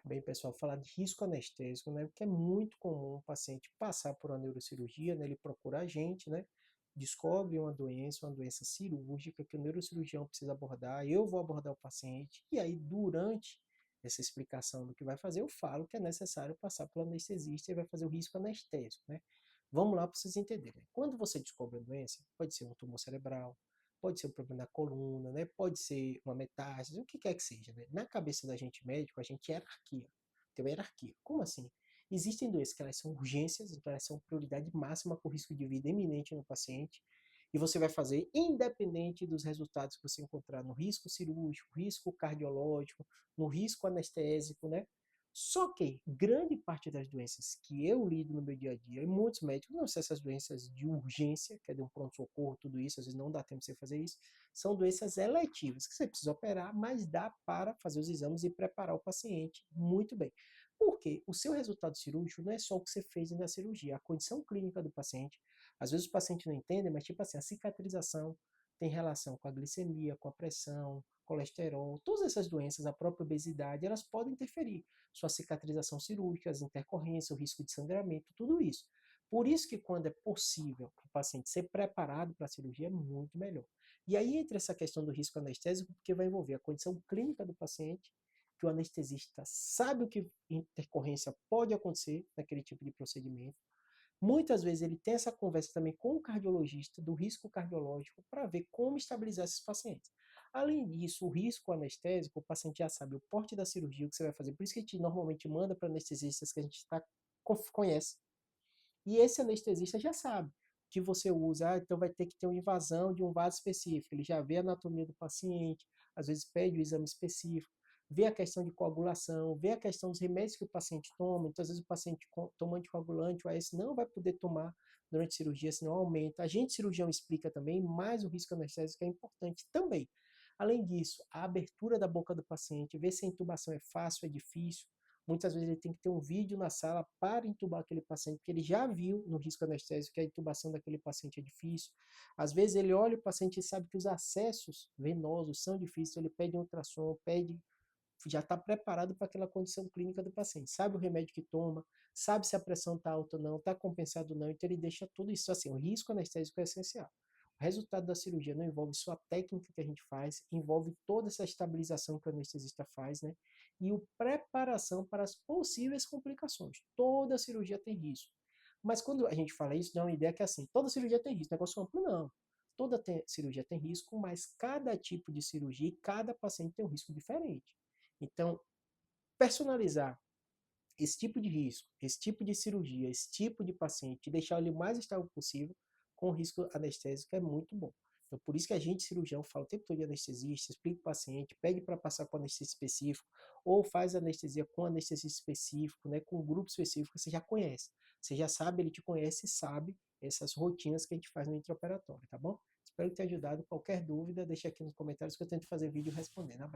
Bem, pessoal, falar de risco anestésico, né? Porque é muito comum o paciente passar por uma neurocirurgia, né? Ele procura a gente, né? Descobre uma doença cirúrgica que o neurocirurgião precisa abordar, eu vou abordar o paciente, e aí, durante essa explicação do que vai fazer, eu falo que é necessário passar pelo anestesista e vai fazer o risco anestésico, né? Vamos lá para vocês entenderem. Quando você descobre a doença, pode ser um tumor cerebral, pode ser um problema na coluna, né? Pode ser uma metástase, o que quer que seja, né? Na cabeça da gente médico, a gente hierarquia. Tem uma hierarquia. Como assim? Existem doenças que elas são urgências, então elas são prioridade máxima com risco de vida iminente no paciente, e você vai fazer independente dos resultados que você encontrar no risco cirúrgico, risco cardiológico, no risco anestésico, né? Só que grande parte das doenças que eu lido no meu dia a dia, e muitos médicos não são essas doenças de urgência, que é de um pronto-socorro, tudo isso, às vezes não dá tempo de você fazer isso, são doenças eletivas, que você precisa operar, mas dá para fazer os exames e preparar o paciente muito bem. Porque o seu resultado cirúrgico não é só o que você fez na cirurgia, a condição clínica do paciente. Às vezes o paciente não entende, mas tipo assim, a cicatrização tem relação com a glicemia, com a pressão, colesterol, todas essas doenças, a própria obesidade, elas podem interferir. Sua cicatrização cirúrgica, as intercorrências, o risco de sangramento, tudo isso. Por isso que quando é possível o paciente ser preparado para a cirurgia, é muito melhor. E aí entra essa questão do risco anestésico, porque vai envolver a condição clínica do paciente, que o anestesista sabe o que intercorrência pode acontecer naquele tipo de procedimento. Muitas vezes ele tem essa conversa também com o cardiologista do risco cardiológico para ver como estabilizar esses pacientes. Além disso, o risco anestésico, o paciente já sabe o porte da cirurgia, o que você vai fazer. Por isso que a gente normalmente manda para anestesistas que a gente conhece. E esse anestesista já sabe que você usa, então vai ter que ter uma invasão de um vaso específico. Ele já vê a anatomia do paciente, às vezes pede o exame específico, vê a questão de coagulação, vê a questão dos remédios que o paciente toma. Então, às vezes o paciente toma anticoagulante, o AS não vai poder tomar durante a cirurgia, senão aumenta. A gente, cirurgião, explica também, mas o risco anestésico é importante também. Além disso, a abertura da boca do paciente, ver se a intubação é fácil, é difícil. Muitas vezes ele tem que ter um vídeo na sala para intubar aquele paciente, porque ele já viu no risco anestésico que a intubação daquele paciente é difícil. Às vezes ele olha o paciente e sabe que os acessos venosos são difíceis, então ele pede um ultrassom, pede, já está preparado para aquela condição clínica do paciente. Sabe o remédio que toma, sabe se a pressão está alta ou não, está compensado ou não, então ele deixa tudo isso assim. O risco anestésico é essencial. O resultado da cirurgia não envolve só a técnica que a gente faz, envolve toda essa estabilização que o anestesista faz, né? E a preparação para as possíveis complicações. Toda cirurgia tem risco. Mas quando a gente fala isso, dá uma ideia que é assim, toda cirurgia tem risco, negócio amplo não. Toda cirurgia tem risco, mas cada tipo de cirurgia e cada paciente tem um risco diferente. Então, personalizar esse tipo de risco, esse tipo de cirurgia, esse tipo de paciente, deixar ele o mais estável possível, com risco anestésico é muito bom. Então, por isso que a gente, cirurgião, fala o tempo todo de anestesista, explica o paciente, pede para passar com anestesia específico, ou faz anestesia com anestesia específico, né, com um grupo específico que você já conhece. Você já sabe, ele te conhece e sabe essas rotinas que a gente faz no intraoperatório, tá bom? Espero ter ajudado. Qualquer dúvida, deixa aqui nos comentários que eu tento fazer vídeo respondendo. Abraço.